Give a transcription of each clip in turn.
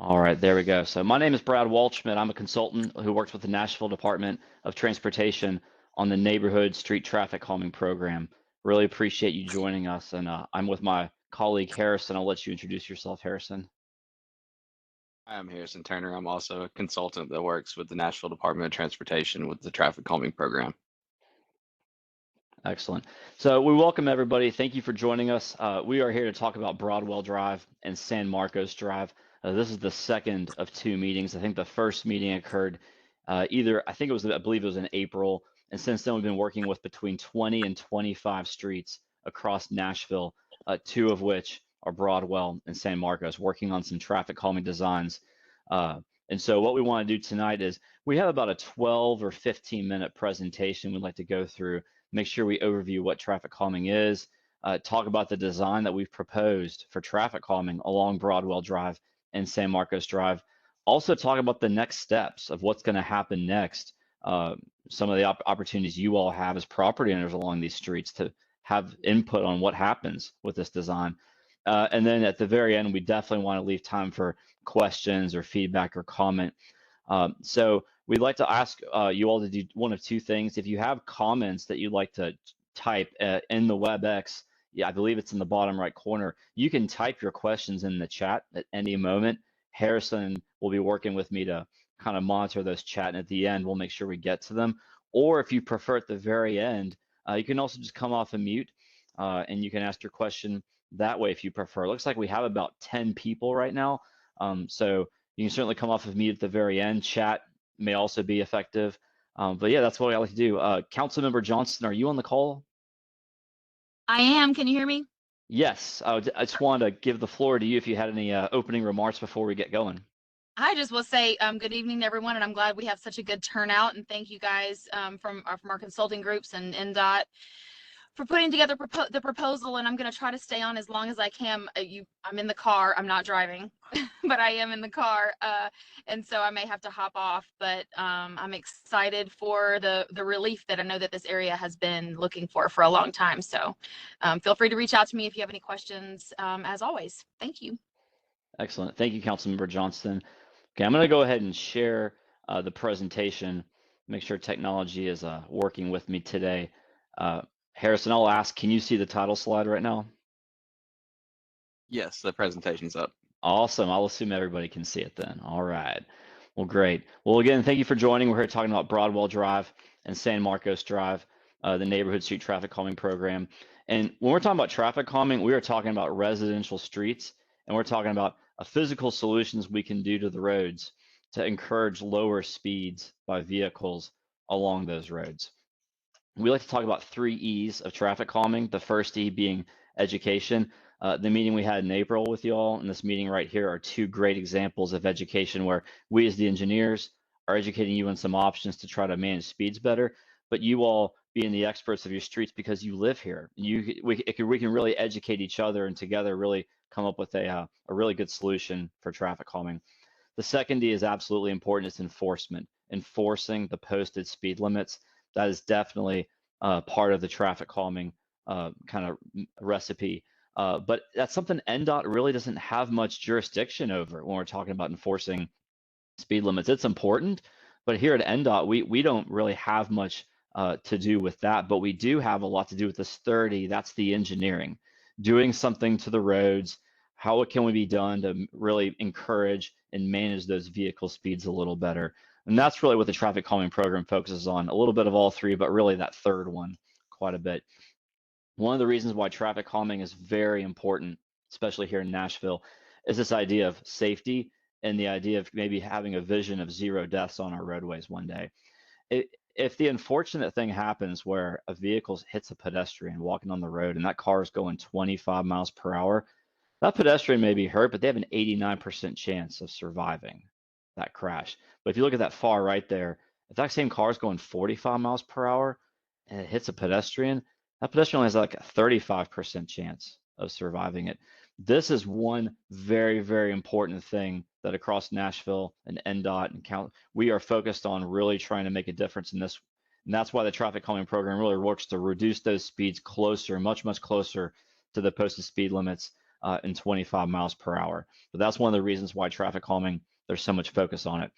All right, there we go. So my name is Brad Walshman. I'm a consultant who works with the Nashville Department of Transportation on the Neighborhood Street Traffic Calming Program. Really appreciate you joining us. And I'm with my colleague Harrison. I'll let you introduce yourself, Harrison. I'm Harrison Turner. I'm also a consultant that works with the Nashville Department of Transportation with the traffic calming program. Excellent. So we welcome everybody. Thank you for joining us. We are here to talk about Broadwell Drive and San Marcos Drive. This is the second of two meetings. I think the first meeting occurred I believe it was in April. And since then, we've been working with between 20 and 25 streets across Nashville, two of which are Broadwell and San Marcos, working on some traffic calming designs. And so what we want to do tonight is we have about a 12 or 15-minute presentation we'd like to go through, make sure we overview what traffic calming is, talk about the design that we've proposed for traffic calming along Broadwell Drive and San Marcos Drive. Also talk about the next steps of what's going to happen next. Some of the opportunities you all have as property owners along these streets to have input on what happens with this design. And then at the very end, we definitely want to leave time for questions or feedback or comment. So we'd like to ask you all to do one of two things. If you have comments that you'd like to type in the WebEx, I believe it's in the bottom right corner, you can type your questions in the chat at any moment. Harrison will be working with me to kind of monitor those chat, and at the end, we'll make sure we get to them. Or if you prefer at the very end, you can also just come off a mute and you can ask your question that way if you prefer. It looks like we have about 10 people right now. So you can certainly come off of mute at the very end. Chat may also be effective. But yeah, that's what I like to do. Councilmember Johnston, are you on the call? I am. Can you hear me? Yes. I just wanted to give the floor to you if you had any opening remarks before we get going. I just will say good evening to everyone, and I'm glad we have such a good turnout. And thank you guys from our consulting groups and NDOT for putting together the proposal. And I'm going to try to stay on as long as I can. I'm in the car. I'm not driving, but I am in the car, and so I may have to hop off. But I'm excited for the relief that I know that this area has been looking for a long time. So feel free to reach out to me if you have any questions. As always, thank you. Excellent. Thank you, Councilmember Johnston. Okay, I'm going to go ahead and share the presentation, make sure technology is working with me today. Harrison, I'll ask, can you see the title slide right now? Yes, the presentation's up. Awesome. I'll assume everybody can see it then. All right. Well, great. Well, again, thank you for joining. We're here talking about Broadwell Drive and San Marcos Drive, the Neighborhood Street Traffic Calming Program. And when we're talking about traffic calming, we are talking about residential streets, and we're talking about physical solutions we can do to the roads to encourage lower speeds by vehicles along those roads. We like to talk about 3 E's of traffic calming. The first E being education. The meeting we had in April with you all and this meeting right here are 2 great examples of education where we as the engineers are educating you on some options to try to manage speeds better, but you all being the experts of your streets because you live here. We can really educate each other and together really come up with a really good solution for traffic calming. The second D is absolutely important. It's enforcement, enforcing the posted speed limits. That is definitely part of the traffic calming kind of recipe. But that's something NDOT really doesn't have much jurisdiction over when we're talking about enforcing speed limits. It's important, but here at NDOT, we don't really have much to do with that, but we do have a lot to do with this 30. That's the engineering, doing something to the roads. How can we be done to really encourage and manage those vehicle speeds a little better? And that's really what the traffic calming program focuses on, a little bit of all 3, but really that third one quite a bit. One of the reasons why traffic calming is very important, especially here in Nashville, is this idea of safety and the idea of maybe having a vision of 0 deaths on our roadways one day. If the unfortunate thing happens where a vehicle hits a pedestrian walking on the road and that car is going 25 miles per hour, that pedestrian may be hurt, but they have an 89% chance of surviving that crash. But if you look at that far right there, if that same car is going 45 miles per hour and it hits a pedestrian, that pedestrian has like a 35% chance of surviving it. This is one very, very important thing that across Nashville and NDOT and we are focused on really trying to make a difference in this. And that's why the traffic calming program really works to reduce those speeds closer, much, much closer to the posted speed limits and 25 miles per hour. But that's one of the reasons why traffic calming, there's so much focus on it.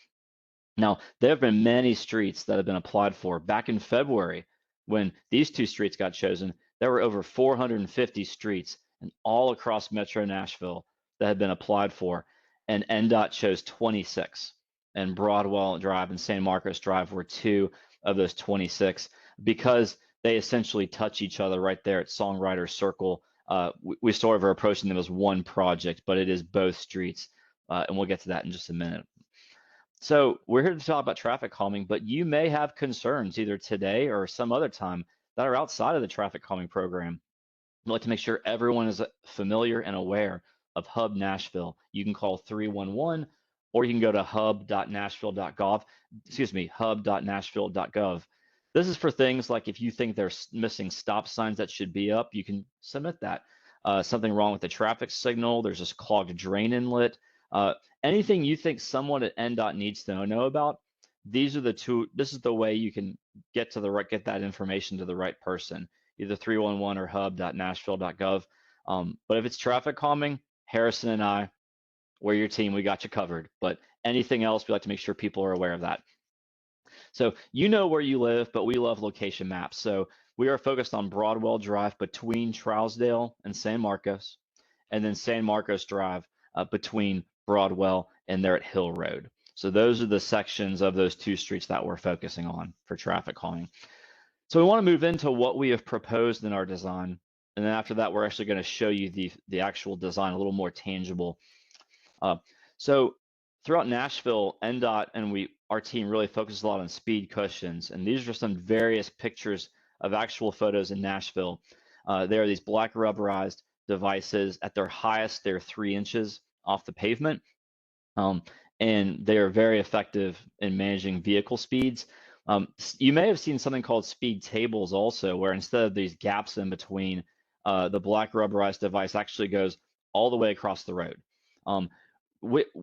Now, there have been many streets that have been applied for. Back in February, when these two streets got chosen, there were over 450 streets and all across Metro Nashville that had been applied for, and NDOT chose 26. And Broadwell Drive and San Marcos Drive were two of those 26 because they essentially touch each other right there at Songwriter Circle. We sort of are approaching them as one project, but it is both streets, and we'll get to that in just a minute. So we're here to talk about traffic calming, but you may have concerns either today or some other time that are outside of the traffic calming program. I'd like to make sure everyone is familiar and aware of Hub Nashville. You can call 311 or you can go to hub.nashville.gov. This is for things like if you think there's missing stop signs that should be up, you can submit that. Something wrong with the traffic signal, there's this clogged drain inlet, anything you think someone at NDOT needs to know about, this is the way you can get that information to the right person, either 311 or hub.nashville.gov. But if it's traffic calming, Harrison and I, we're your team, we got you covered. But anything else, we like to make sure people are aware of that. So you know where you live, but we love location maps. So we are focused on Broadwell Drive between Trousdale and San Marcos, and then San Marcos Drive between Broadwell and there at Hill Road. So those are the sections of those two streets that we're focusing on for traffic calming. So we want to move into what we have proposed in our design. And then after that, we're actually going to show you the actual design a little more tangible. So throughout Nashville, NDOT and our team really focuses a lot on speed cushions. And these are some various pictures of actual photos in Nashville. There are these black rubberized devices. At their highest, they're 3 inches off the pavement. And they are very effective in managing vehicle speeds. You may have seen something called speed tables also, where instead of these gaps in between, the black rubberized device actually goes all the way across the road.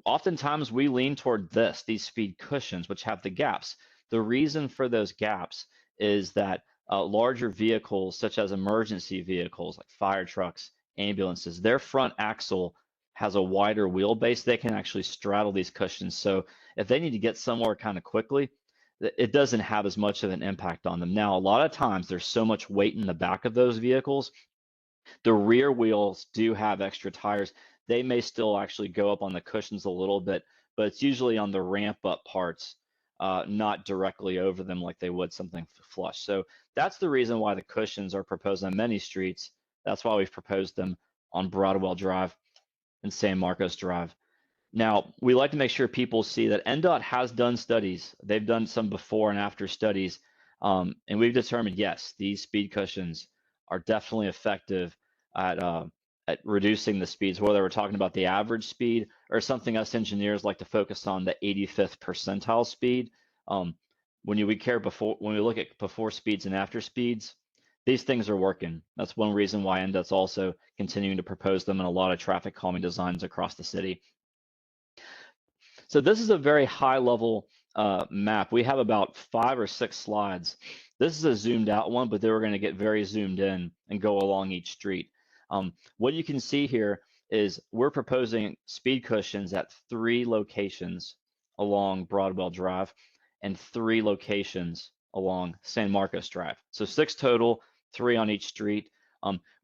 Oftentimes we lean toward these speed cushions, which have the gaps. The reason for those gaps is that larger vehicles, such as emergency vehicles like fire trucks, ambulances, their front axle has a wider wheelbase. They can actually straddle these cushions. So if they need to get somewhere kind of quickly, it doesn't have as much of an impact on them. Now, a lot of times there's so much weight in the back of those vehicles, the rear wheels do have extra tires. They may still actually go up on the cushions a little bit, but it's usually on the ramp up parts, not directly over them like they would something flush. So that's the reason why the cushions are proposed on many streets. That's why we've proposed them on Broadwell Drive and San Marcos Drive. Now, we like to make sure people see that NDOT has done studies. They've done some before and after studies, and we've determined, yes, these speed cushions are definitely effective at reducing the speeds, whether we're talking about the average speed or something us engineers like to focus on, the 85th percentile speed. When we look at before speeds and after speeds, these things are working. That's one reason why NDOT's also continuing to propose them in a lot of traffic calming designs across the city. So this is a very high level map. We have about 5 or 6 slides. This is a zoomed out one, but then we're going to get very zoomed in and go along each street. What you can see here is we're proposing speed cushions at 3 locations along Broadwell Drive and 3 locations along San Marcos Drive. So 6 total, 3 on each street.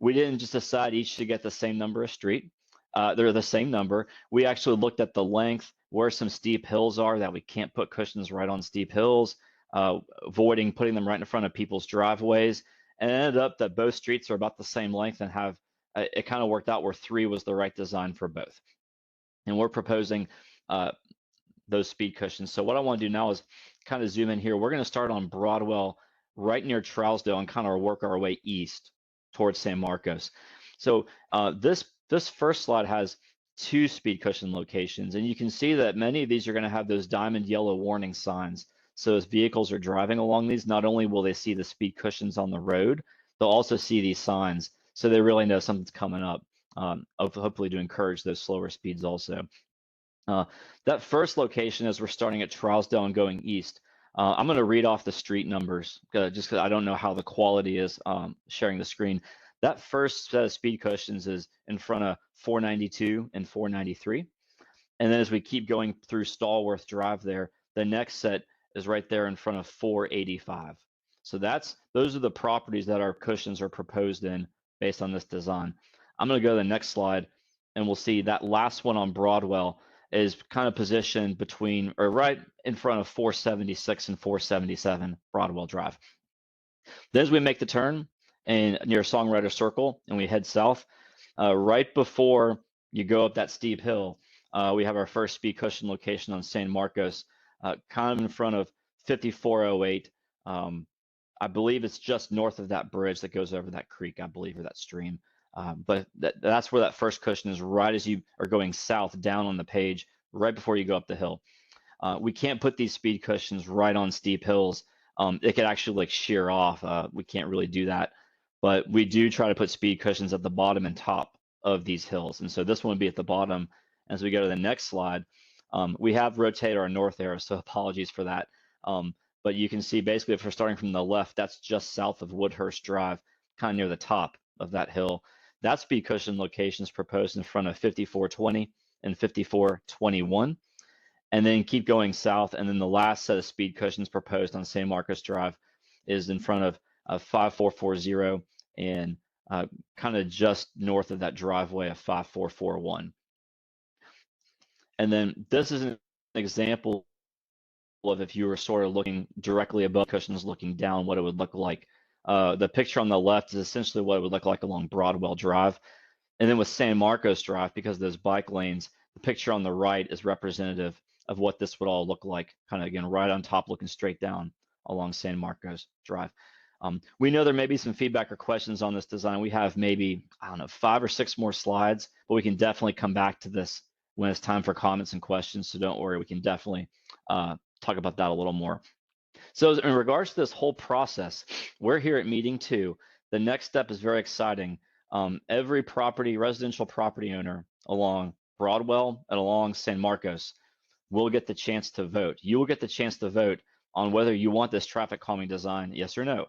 We didn't just decide each to get the same number of street. They're the same number. We actually looked at the length, where some steep hills are that we can't put cushions right on steep hills, avoiding putting them right in front of people's driveways, and it ended up that both streets are about the same length and have, it kind of worked out where 3 was the right design for both. And we're proposing those speed cushions. So what I want to do now is kind of zoom in here. We're going to start on Broadwell right near Trousdale and kind of work our way east towards San Marcos. So this first slide has 2 speed cushion locations, and you can see that many of these are going to have those diamond yellow warning signs. So as vehicles are driving along these, not only will they see the speed cushions on the road, they'll also see these signs, so they really know something's coming up, hopefully to encourage those slower speeds also. That first location, as we're starting at Trousdale and going east, I'm going to read off the street numbers just because I don't know how the quality is sharing the screen. That first set of speed cushions is in front of 492 and 493. And then as we keep going through Stallworth Drive there, the next set is right there in front of 485. So those are the properties that our cushions are proposed in based on this design. I'm going to go to the next slide, and we'll see that last one on Broadwell is kind of positioned between or right in front of 476 and 477 Broadwell Drive. Then as we make the turn and near Songwriter Circle and we head south, right before you go up that steep hill, we have our first speed cushion location on San Marcos, kind of in front of 5408. I believe it's just north of that bridge that goes over that creek, I believe, or that stream. But that's where that first cushion is, right as you are going south down on the page, right before you go up the hill. We can't put these speed cushions right on steep hills. It could actually like shear off. We can't really do that. But we do try to put speed cushions at the bottom and top of these hills. And so this one would be at the bottom. As we go to the next slide, we have rotated our north arrow, so apologies for that. But you can see basically if we're starting from the left, that's just south of Woodhurst Drive, kind of near the top of that hill. That speed cushion location is proposed in front of 5420 and 5421. And then keep going south. And then the last set of speed cushions proposed on San Marcos Drive is in front of 5440 and kind of just north of that driveway of 5441. And then this is an example of if you were sort of looking directly above cushions, looking down, what it would look like. The picture on the left is essentially what it would look like along Broadwell Drive. And then with San Marcos Drive, because of those bike lanes, the picture on the right is representative of what this would all look like, kind of again, right on top, looking straight down along San Marcos Drive. We know there may be some feedback or questions on this design. We have maybe, I don't know, 5 or 6 more slides, but we can definitely come back to this when it's time for comments and questions. So don't worry, we can definitely talk about that a little more. So in regards to this whole process, we're here at meeting 2. The next step is very exciting. Every residential property owner along Broadwell and along San Marcos will get the chance to vote. You will get the chance to vote on whether you want this traffic calming design, yes or no.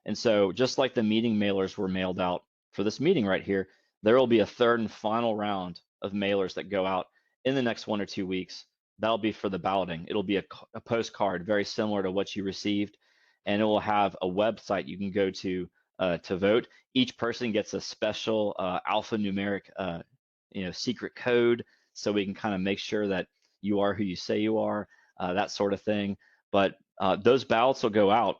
And so just like the meeting mailers were mailed out for this meeting right here, there will be a third and final round of mailers that go out in the next 1 or 2 weeks. That'll be for the balloting. It'll be a postcard very similar to what you received, and it will have a website you can go to vote. Each person gets a special alphanumeric secret code, so we can kind of make sure that you are who you say you are, that sort of thing. But those ballots will go out,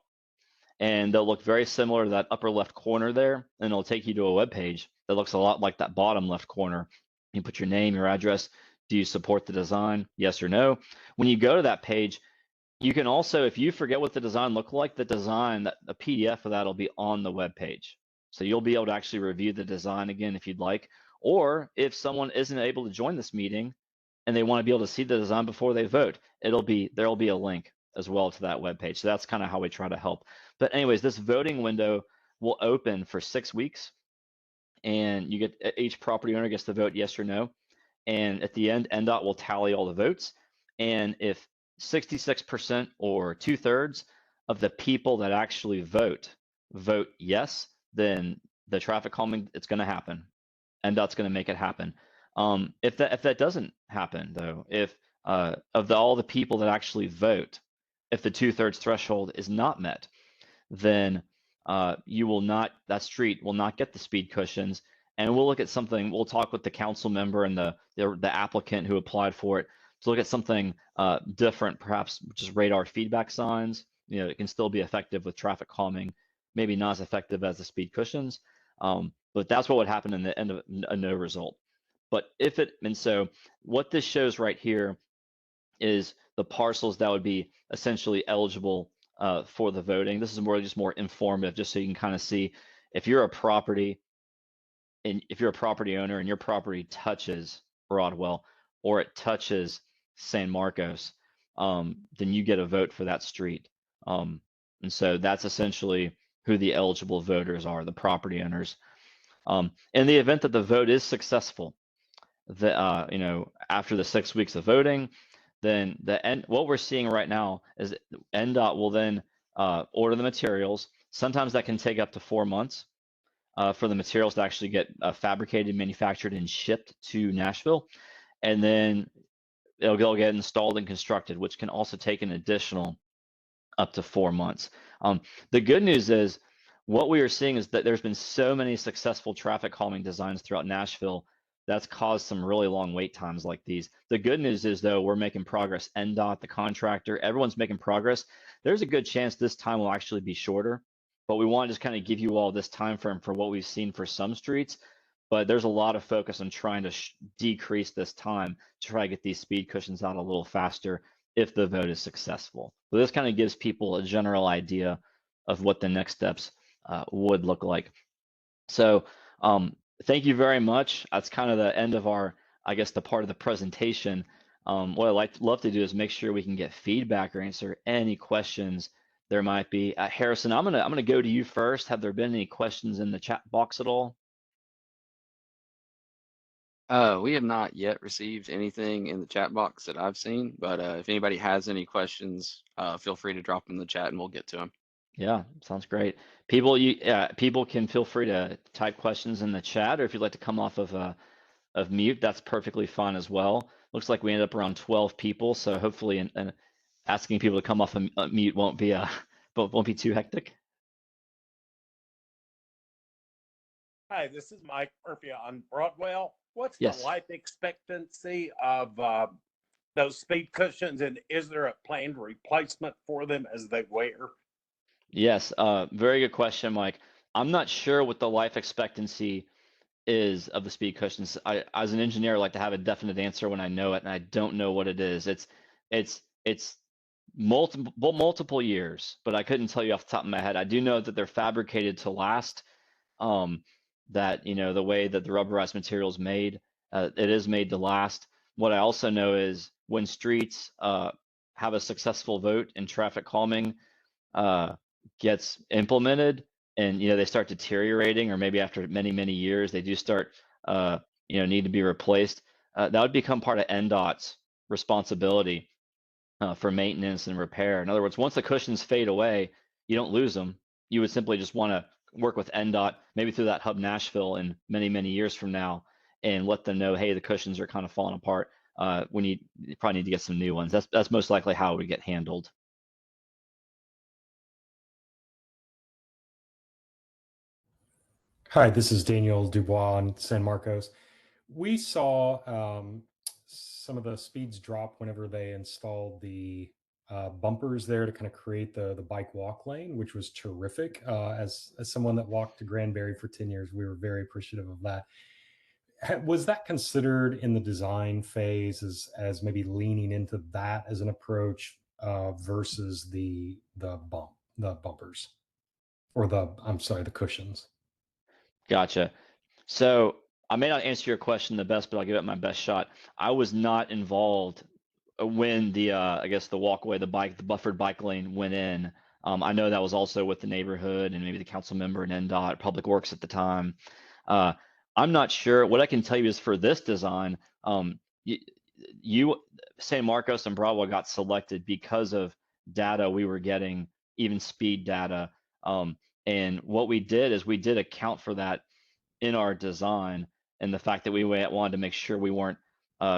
and they'll look very similar to that upper left corner there, and it'll take you to a web page that looks a lot like that bottom left corner. You put your name, your address. Do you support the design? Yes or no? When you go to that page, you can also, if you forget what the design looked like, the PDF of that will be on the web page. So you'll be able to actually review the design again if you'd like. Or if someone isn't able to join this meeting and they want to be able to see the design before they vote, there'll be a link as well to that web page. So that's kind of how we try to help. But anyways, this voting window will open for 6 weeks, and each property owner gets to vote yes or no. And at the end, NDOT will tally all the votes. And if 66% or 2/3 of the people that actually vote yes, then the traffic calming, it's going to happen. NDOT's going to make it happen. If that doesn't happen, though, if all the people that actually vote, if the 2/3 threshold is not met, then that street will not get the speed cushions. And we'll look at something. We'll talk with the council member and the applicant who applied for it to look at something different, perhaps just radar feedback signs. It can still be effective with traffic calming, maybe not as effective as the speed cushions. But that's what would happen in the end of a no result. But so what this shows right here is the parcels that would be essentially eligible for the voting. This is more informative, just so you can kind of see if you're a property owner and your property touches Broadwell or it touches San Marcos, then you get a vote for that street. And so that's essentially who the eligible voters are, the property owners. In the event that the vote is successful, after the 6 weeks of voting, then what we're seeing right now is NDOT will then order the materials. Sometimes that can take up to 4 months. for the materials to actually get fabricated, manufactured, and shipped to Nashville. And then it'll get installed and constructed, which can also take an additional up to 4 months. The good news is what we are seeing is that there's been so many successful traffic calming designs throughout Nashville that's caused some really long wait times like these. The good news is, though, we're making progress. NDOT, the contractor, everyone's making progress. There's a good chance this time will actually be shorter, but we want to just kind of give you all this time frame for what we've seen for some streets. But there's a lot of focus on trying to decrease this time to try to get these speed cushions out a little faster if the vote is successful. So this kind of gives people a general idea of what the next steps would look like. So thank you very much. That's kind of the end of our, I guess, the part of the presentation. What I'd love to do is make sure we can get feedback or answer any questions there might be. Harrison, I'm gonna go to you first. Have there been any questions in the chat box at all? We have not yet received anything in the chat box that I've seen, but if anybody has any questions, feel free to drop them in the chat and we'll get to them. Yeah, sounds great. People, people can feel free to type questions in the chat, or if you'd like to come off of mute, that's perfectly fine as well. Looks like we ended up around 12 people, so hopefully, asking people to come off of mute won't be too hectic. Hi, this is Mike Murphy on Broadwell. What's Yes. the life expectancy of those speed cushions, and is there a planned replacement for them as they wear? Yes, very good question, Mike. I'm not sure what the life expectancy is of the speed cushions. As an engineer, I like to have a definite answer when I know it, and I don't know what it is. It's multiple years, but I couldn't tell you off the top of my head. I do know that they're fabricated to last. That the way that the rubberized material is made, it is made to last. What I also know is when streets have a successful vote and traffic calming gets implemented, and they start deteriorating, or maybe after many years they do start need to be replaced, that would become part of NDOT's responsibility for maintenance and repair. In other words, once the cushions fade away, you don't lose them. You would simply just want to work with NDOT, maybe through that hub Nashville in many years from now, and let them know, hey, the cushions are kind of falling apart. You probably need to get some new ones. That's most likely how it would get handled. Hi, this is Daniel Dubois in San Marcos. We saw some of the speeds drop whenever they installed the bumpers there to kind of create the bike walk lane, which was terrific. As someone that walked to Granbury for 10 years, we were very appreciative of that. Was that considered in the design phase as maybe leaning into that as an approach versus the bumpers, or the cushions? Gotcha. So I may not answer your question the best, but I'll give it my best shot. I was not involved when the I guess the walkway, the buffered bike lane went in. I know that was also with the neighborhood and maybe the council member and NDOT, Public Works at the time. I'm not sure. What I can tell you is for this design, San Marcos and Broadwell got selected because of data we were getting, even speed data. And what we did is we did account for that in our design, and the fact that we wanted to make sure we weren't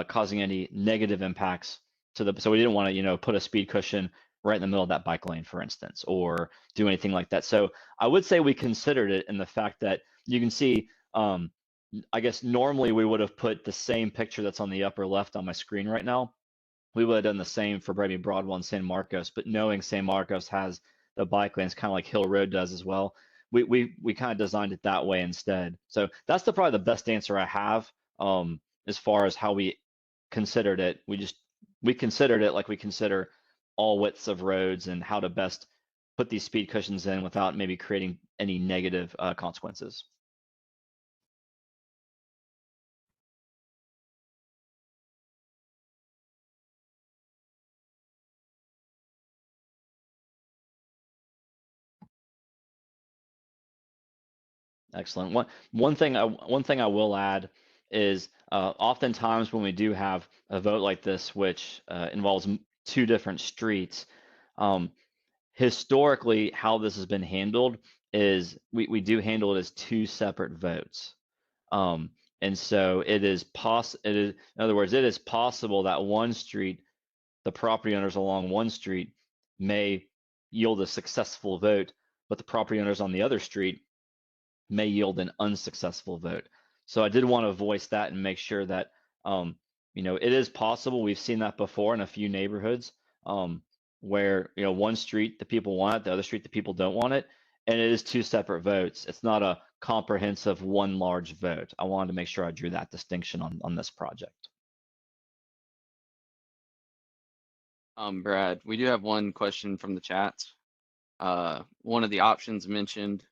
causing any negative impacts so we didn't want to put a speed cushion right in the middle of that bike lane, for instance, or do anything like that. So I would say we considered it in the fact that you can see, I guess normally we would have put the same picture that's on the upper left on my screen right now. We would have done the same for maybe Broadwell and San Marcos, but knowing San Marcos has the bike lanes kind of like Hill Road does as well, we kind of designed it that way instead. So that's probably the best answer I have as far as how we considered it. We considered it like we consider all widths of roads and how to best put these speed cushions in without maybe creating any negative consequences. Excellent. One thing I will add is oftentimes when we do have a vote like this, which involves two different streets, historically how this has been handled is we do handle it as 2 separate votes. And so it is in other words, it is possible that one street, the property owners along one street may yield a successful vote, but the property owners on the other street may yield an unsuccessful vote. So I did want to voice that and make sure that it is possible. We've seen that before in a few neighborhoods where one street the people want it, the other street the people don't want it, and it is 2 separate votes. It's not a comprehensive one large vote. I wanted to make sure I drew that distinction on this project. Brad, we do have one question from the chat. One of the options mentioned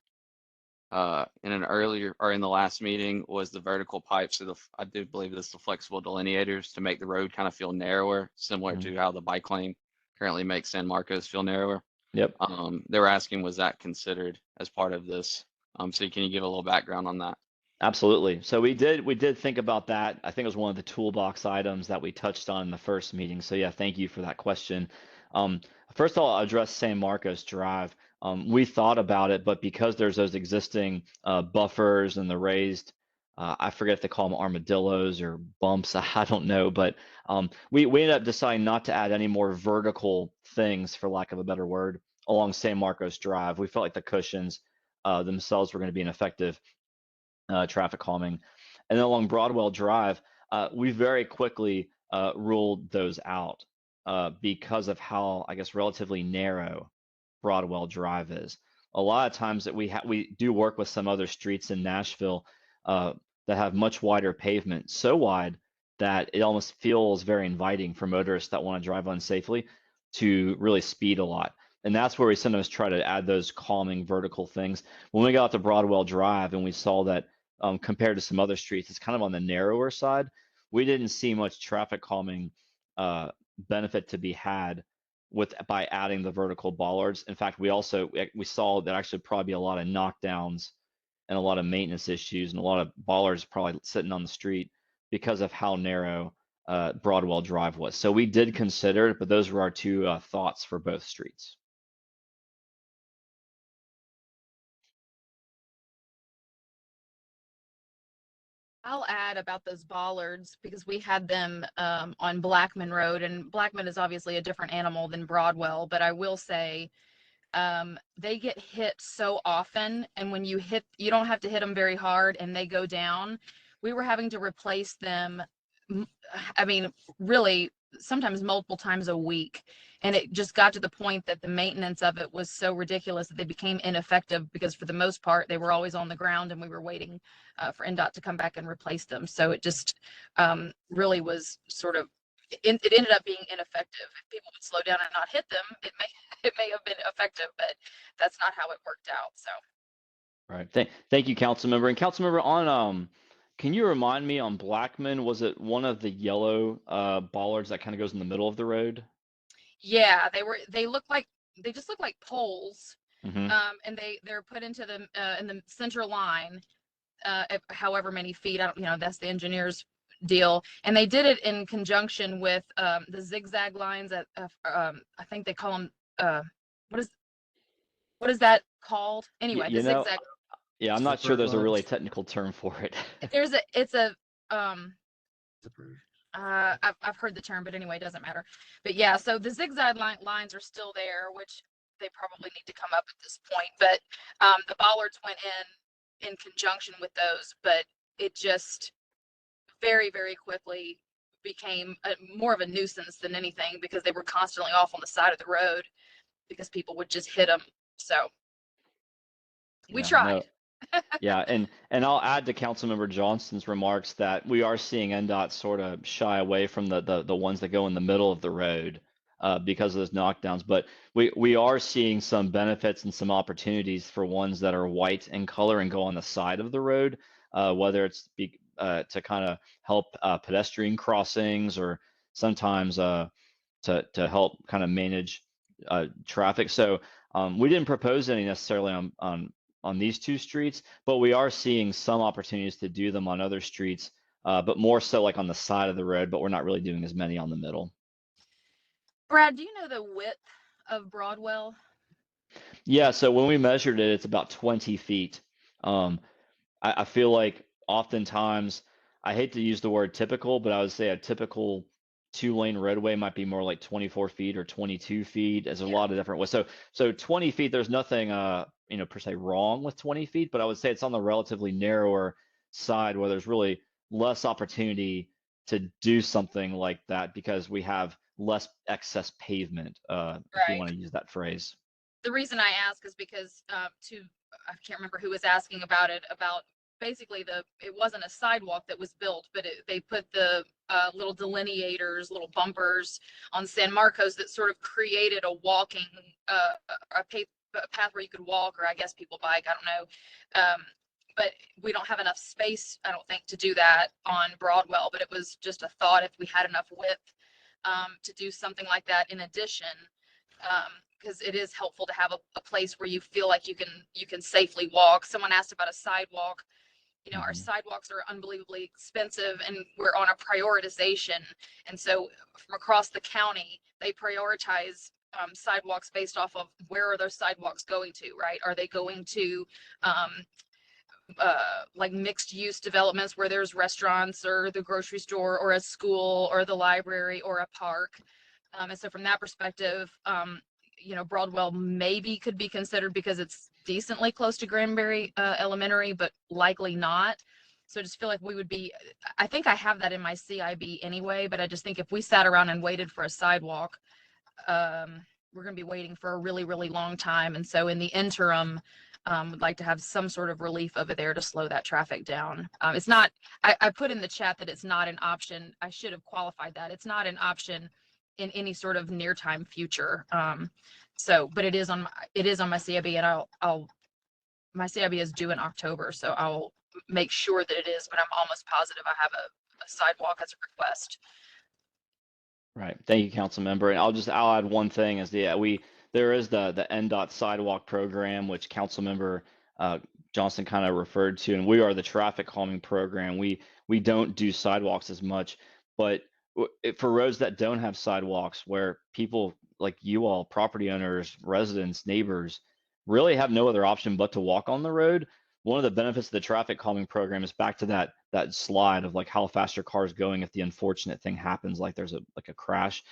in an earlier or in the last meeting was the vertical pipes. So I do believe this the flexible delineators to make the road kind of feel narrower, similar to how the bike lane currently makes San Marcos feel narrower. Yep. They were asking, was that considered as part of this? So can you give a little background on that? Absolutely. So we did think about that. I think it was one of the toolbox items that we touched on in the first meeting. So yeah, thank you for that question. First of all, I'll address San Marcos Drive. We thought about it, but because there's those existing buffers and the raised, I forget if they call them armadillos or bumps, I don't know, but we ended up deciding not to add any more vertical things, for lack of a better word, along San Marcos Drive. We felt like the cushions themselves were going to be an effective traffic calming. And then along Broadwell Drive, we very quickly ruled those out because of how, I guess, relatively narrow Broadwell Drive is. A lot of times that we do work with some other streets in Nashville that have much wider pavement, so wide that it almost feels very inviting for motorists that want to drive unsafely to really speed a lot. And that's where we sometimes try to add those calming vertical things. When we got to Broadwell Drive and we saw that compared to some other streets, it's kind of on the narrower side, we didn't see much traffic calming benefit to be had by adding the vertical bollards. In fact, we saw that actually probably be a lot of knockdowns and a lot of maintenance issues and a lot of bollards probably sitting on the street because of how narrow Broadwell Drive was. So we did consider it, but those were our 2 thoughts for both streets. I'll add about those bollards because we had them on Blackman Road, and Blackman is obviously a different animal than Broadwell, but I will say they get hit so often, and when you don't have to hit them very hard and they go down. We were having to replace them, I mean, really sometimes multiple times a week. And it just got to the point that the maintenance of it was so ridiculous that they became ineffective because for the most part, they were always on the ground and we were waiting for NDOT to come back and replace them. So it just really was sort of, it ended up being ineffective. If people would slow down and not hit them, it may have been effective, but that's not how it worked out. So. Right. Thank you, Councilmember. And Councilmember, on can you remind me on Blackman, was it one of the yellow bollards that kind of goes in the middle of the road? Yeah, they just look like poles. Mm-hmm. And they're put into the in the center line, however many feet. I don't, that's the engineer's deal. And they did it in conjunction with the zigzag lines that I think they call them. What is that called? Anyway, the zigzag. Yeah, I'm not sure there's a really technical term for it. I've heard the term, but anyway, it doesn't matter. But yeah, so the zigzag lines are still there, which they probably need to come up at this point. But the bollards went in conjunction with those, but it just very, very quickly became more of a nuisance than anything because they were constantly off on the side of the road because people would just hit them. So we tried. No. Yeah, and I'll add to Councilmember Johnston's remarks that we are seeing NDOT sort of shy away from the ones that go in the middle of the road because of those knockdowns. But we are seeing some benefits and some opportunities for ones that are white in color and go on the side of the road, whether it's to kind of help pedestrian crossings or sometimes to help kind of manage traffic. So we didn't propose any necessarily on these 2 streets, but we are seeing some opportunities to do them on other streets, but more so like on the side of the road, but we're not really doing as many on the middle. Brad, do you know the width of Broadwell? Yeah, so when we measured it, it's about 20 feet. I feel like oftentimes, I hate to use the word typical, but I would say a typical 2-lane roadway might be more like 24 feet or 22 feet. There's a Yeah. lot of different ways. So 20 feet, there's nothing, per se wrong with 20 feet, but I would say it's on the relatively narrower side where there's really less opportunity to do something like that because we have less excess pavement, if you Right. want to use that phrase. The reason I ask is because I can't remember who was asking about it, about basically it wasn't a sidewalk that was built, but they put the little delineators, little bumpers on San Marcos that sort of created a walking, a path where you could walk, or I guess people bike, I don't know. But we don't have enough space, I don't think, to do that on Broadwell, but it was just a thought if we had enough width to do something like that in addition. Because it is helpful to have a place where you feel like you can safely walk. Someone asked about a sidewalk. Our Mhm. sidewalks are unbelievably expensive, and we're on a prioritization. And so from across the county, they prioritize sidewalks based off of where are those sidewalks going to, right? Are they going to like mixed use developments where there's restaurants or the grocery store or a school or the library or a park? And so from that perspective, Broadwell maybe could be considered because it's decently close to Granbury Elementary, but likely not. So I just feel like I think I have that in my CIB anyway, but I just think if we sat around and waited for a sidewalk, we're going to be waiting for a really, really long time. And so in the interim, would like to have some sort of relief over there to slow that traffic down. It's not, I put in the chat that it's not an option. I should have qualified that. It's not an option in any sort of near time future. But it is on my CIB, and my CIB is due in October, so I'll make sure that it is, but I'm almost positive I have a sidewalk as a request. Right. Thank you, council member. And I'll add one thing is there is the NDOT sidewalk program, which council member Johnson kind of referred to, and we are the traffic calming program. We don't do sidewalks as much, but for roads that don't have sidewalks, where people like you all, property owners, residents, neighbors, really have no other option but to walk on the road. One of the benefits of the traffic calming program is back to that slide of like how fast your car is going if the unfortunate thing happens, like there's a crash.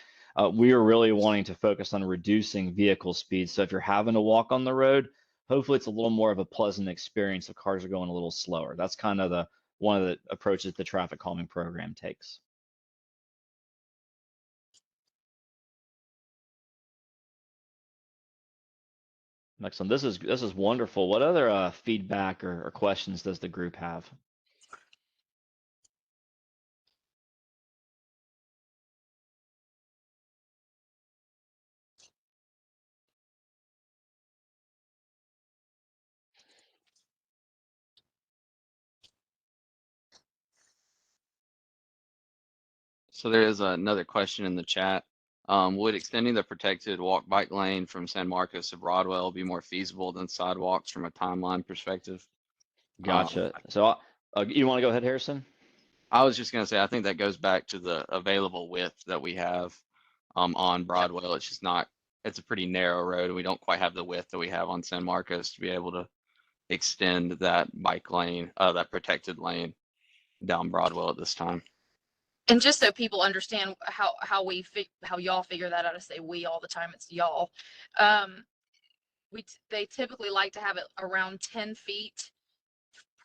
We are really wanting to focus on reducing vehicle speed. So if you're having to walk on the road, hopefully it's a little more of a pleasant experience. The cars are going a little slower. That's kind of one of the approaches the traffic calming program takes. Excellent. This is wonderful. What other feedback or questions does the group have? So there is another question in the chat. Would extending the protected walk bike lane from San Marcos to Broadwell be more feasible than sidewalks from a timeline perspective? Gotcha. So you want to go ahead, Harrison? I was just going to say, I think that goes back to the available width that we have on Broadwell. It's just not, it's a pretty narrow road. And we don't quite have the width that we have on San Marcos to be able to extend that bike lane, that protected lane down Broadwell at this time. And just so people understand how y'all figure that out, I say we all the time, it's y'all. They typically like to have it around 10 feet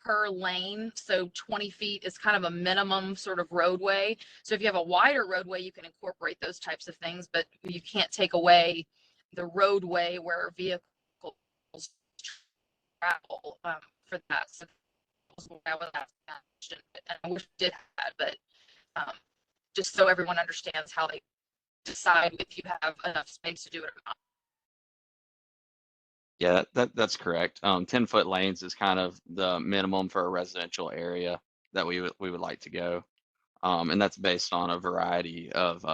per lane. So 20 feet is kind of a minimum sort of roadway. So if you have a wider roadway, you can incorporate those types of things, but you can't take away the roadway where vehicles travel for that. So I was asking, and I wish we did have that, but just so everyone understands how they decide if you have enough space to do it or not. Yeah, that's correct. 10-foot lanes is kind of the minimum for a residential area that we would like to go. And that's based on a variety of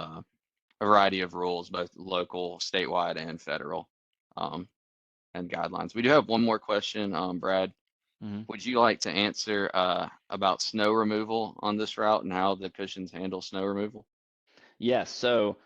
rules, both local, statewide, and federal, and guidelines. We do have one more question, Brad. Mm-hmm. Would you like to answer about snow removal on this route and how the Cushions handle snow removal? Yes. So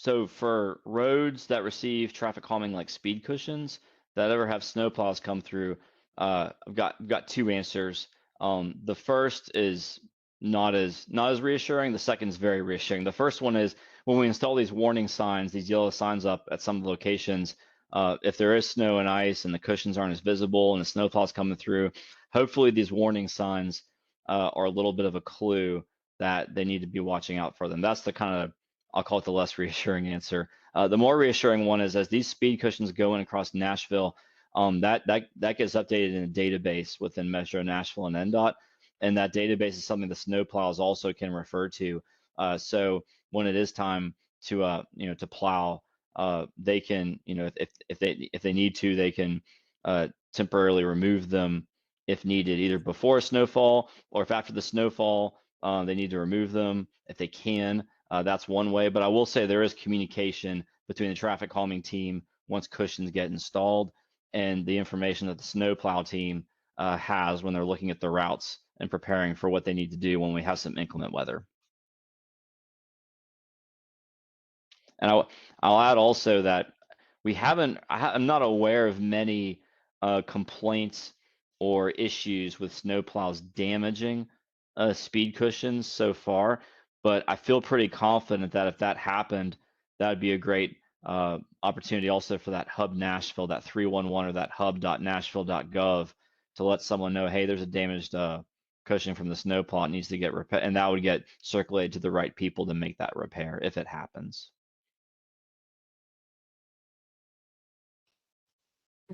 So for roads that receive traffic calming like speed cushions that ever have snowplows come through, I've got two answers. The first is not as reassuring. The second is very reassuring. The first one is when we install these warning signs, these yellow signs up at some locations, if there is snow and ice and the cushions aren't as visible and the snowplows coming through, hopefully these warning signs are a little bit of a clue that they need to be watching out for them. That's the kind of, I'll call it the less reassuring answer. The more reassuring one is as these speed cushions go in across Nashville, that gets updated in a database within Metro Nashville and NDOT, and that database is something the snowplows also can refer to. So when it is time to to plow, they can, if they need to, they can temporarily remove them if needed, either before snowfall or if after the snowfall they need to remove them if they can. That's one way, but I will say there is communication between the traffic calming team once cushions get installed and the information that the snowplow team has when they're looking at the routes and preparing for what they need to do when we have some inclement weather. And I'll add also that I'm not aware of many complaints or issues with snowplows damaging speed cushions so far, but I feel pretty confident that if that happened, that would be a great opportunity also for that Hub Nashville, that 311 or that hub.nashville.gov to let someone know, hey, there's a damaged cushion from the snowplow, it needs to get repaired, and that would get circulated to the right people to make that repair if it happens.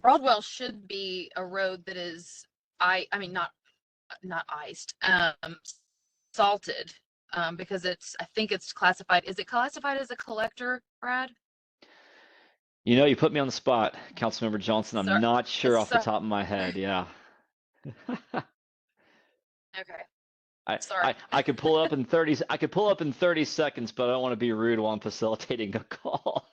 Broadwell should be a road that is, I mean, not iced, salted, because I think it's classified. Is it classified as a collector, Brad? You put me on the spot, Councilmember Johnson. I'm not sure off the top of my head. Yeah. Okay. Sorry. I could pull up in 30. I could pull up in 30 seconds, but I don't want to be rude while I'm facilitating a call.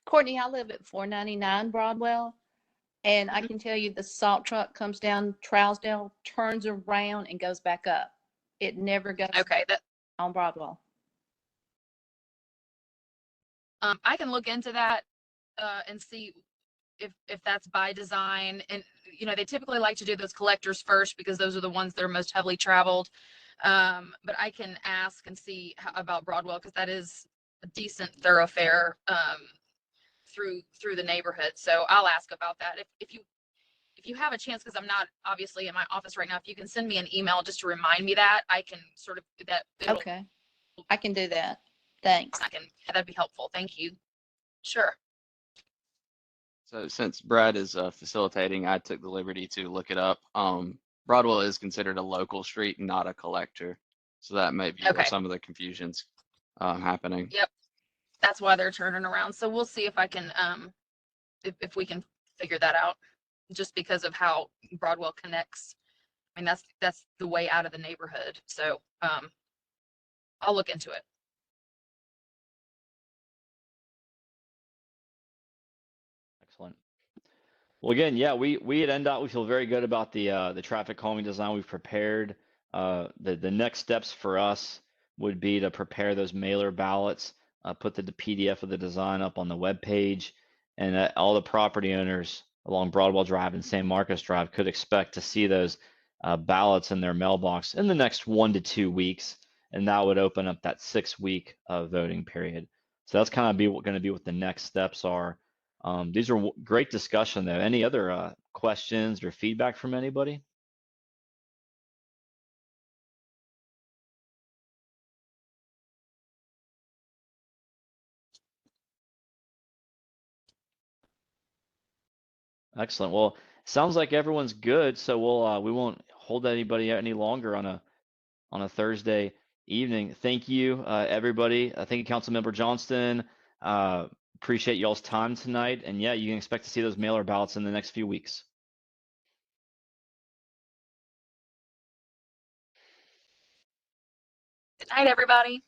Courtney, I live at 499 Broadwell, and I Mhm. can tell you the salt truck comes down Trousdale, turns around, and goes back up. It never goes Okay. on Broadwell. I can look into that and see if that's by design. And they typically like to do those collectors first because those are the ones that are most heavily traveled. But I can ask and see about Broadwell because that is a decent thoroughfare through the neighborhood. So I'll ask about that. If you have a chance, because I'm not obviously in my office right now, if you can send me an email just to remind me that, I can sort of that. Okay, I can do that. Thanks. That'd be helpful. Thank you. Sure. So since Brad is facilitating, I took the liberty to look it up. Broadwell is considered a local street, not a collector. So that may be where Okay. some of the confusion's happening. Yep. That's why they're turning around. So we'll see if I can, if we can figure that out, just because of how Broadwell connects. I mean, that's the way out of the neighborhood. So I'll look into it. Excellent. Well, again, yeah, we at NDOT, we feel very good about the traffic calming design we've prepared. The next steps for us would be to prepare those mailer ballots, put the PDF of the design up on the web page, and all the property owners along Broadwell Drive and San Marcos Drive could expect to see those ballots in their mailbox in the next 1 to 2 weeks, and that would open up that 6-week voting period. So that's kind of going to be what the next steps are. These are great discussion though. Any other questions or feedback from anybody? Excellent. Well, sounds like everyone's good, so we won't hold anybody out any longer on a Thursday evening. Thank you, everybody. Thank you, Councilmember Johnston. Appreciate y'all's time tonight, and yeah, you can expect to see those mailer ballots in the next few weeks. Good night, everybody.